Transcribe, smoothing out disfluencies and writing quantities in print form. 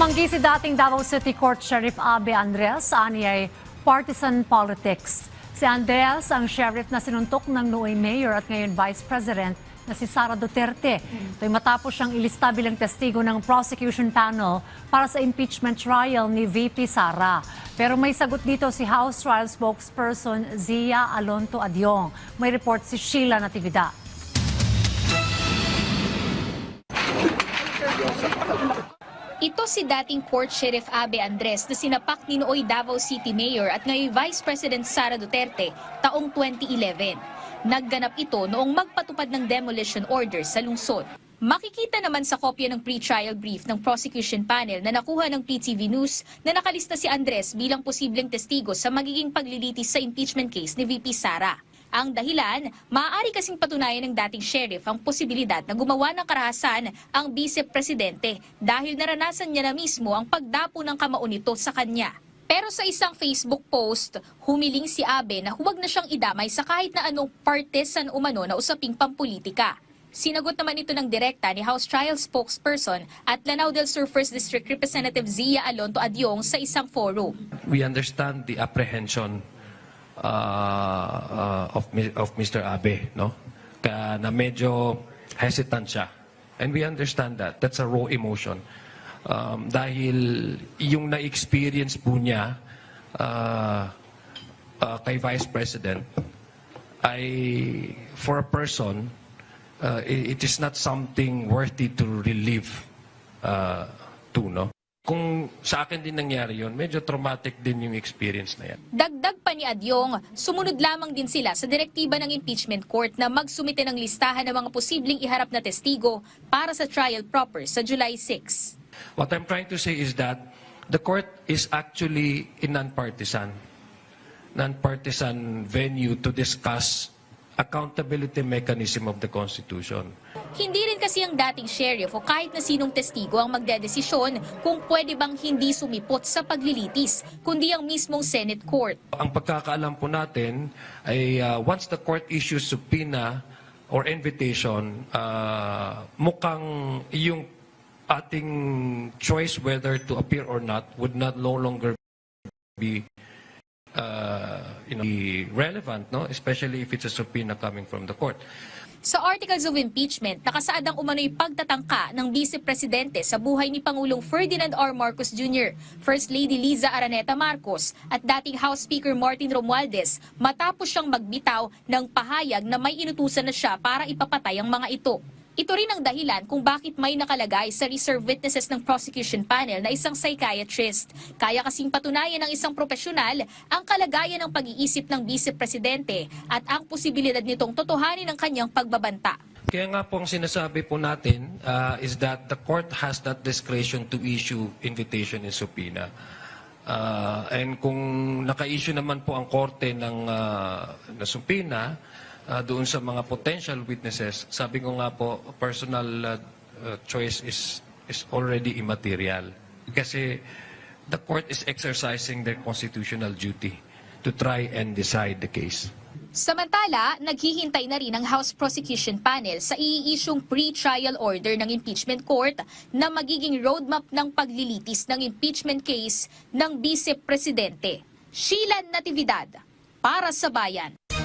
Tumanggi si dating Davao City Court Sheriff Abe Andres sa anyay partisan politics. Si Andres ang sheriff na sinuntok ng noong mayor at ngayon vice president na si Sara Duterte. Ito'y matapos siyang ilista bilang testigo ng prosecution panel para sa impeachment trial ni VP Sara. Pero may sagot dito si House Trial spokesperson Zia Alonto Adyong. May report si Sheila Natividad. Ito si dating Court Sheriff Abe Andres na sinapak ni nooy Davao City Mayor at ngayon Vice President Sara Duterte taong 2011. Nagganap ito noong magpatupad ng demolition order sa lungsod. Makikita naman sa kopya ng pre-trial brief ng prosecution panel na nakuha ng PTV News na nakalista si Andres bilang posibleng testigo sa magiging paglilitis sa impeachment case ni VP Sara. Ang dahilan, maaari kasing patunayan ng dating sheriff ang posibilidad na gumawa ng karahasan ang vice-presidente dahil naranasan niya na mismo ang pagdapo ng kamao nito sa kanya. Pero sa isang Facebook post, humiling si Abe na huwag na siyang idamay sa kahit na anong partisan umano na usaping pampolitika. Sinagot naman ito ng direkta ni House Trial spokesperson at Lanao del Sur 1st District Representative Zia Alonto Adyong sa isang forum. We understand the apprehension of Mr. Abe, no? Kaya na medyo hesitant siya. And we understand that. That's a raw emotion. Dahil yung na-experience po niya kay Vice President ay for a person, it is not something worthy to relive to, no? Kung sa akin din nangyari yun, medyo traumatic din yung experience na yan. Dagdag pa ni Adyong, sumunod lamang din sila sa direktiba ng impeachment court na magsumite ng listahan ng mga posibleng iharap na testigo para sa trial proper sa July 6. What I'm trying to say is that the court is actually a non-partisan venue to discuss accountability mechanism of the Constitution. Hindi rin kasi ang dating sheriff o kahit na sinong testigo ang magdedesisyon kung pwede bang hindi sumipot sa paglilitis, kundi ang mismong Senate Court. Ang pagkakaalam po natin ay once the court issues subpoena or invitation, mukhang yung ating choice whether to appear or not would not no longer be relevant, no? Especially if it's a subpoena coming from the court. Sa Articles of Impeachment, nakasaad ang umano'y pagtatangka ng Vice Presidente sa buhay ni Pangulong Ferdinand R. Marcos Jr., First Lady Liza Araneta Marcos at dating House Speaker Martin Romualdez matapos siyang magbitaw ng pahayag na may inutusan na siya para ipapatay ang mga ito. Ito rin ang dahilan kung bakit may nakalagay sa reserve witnesses ng prosecution panel na isang psychiatrist. Kaya kasing patunayan ng isang profesional ang kalagayan ng pag-iisip ng vice-presidente at ang posibilidad nitong totohanin ang kanyang pagbabanta. Kaya nga po ang sinasabi po natin is that the court has that discretion to issue invitation and subpoena. And kung naka-issue naman po ang korte ng subpoena, doon sa mga potential witnesses, sabi ko nga po, personal choice is already immaterial. Kasi the court is exercising their constitutional duty to try and decide the case. Samantala, naghihintay na rin ang House Prosecution Panel sa i-issuing pre-trial order ng impeachment court na magiging roadmap ng paglilitis ng impeachment case ng Vice Presidente. Sheila Natividad, para sa Bayan.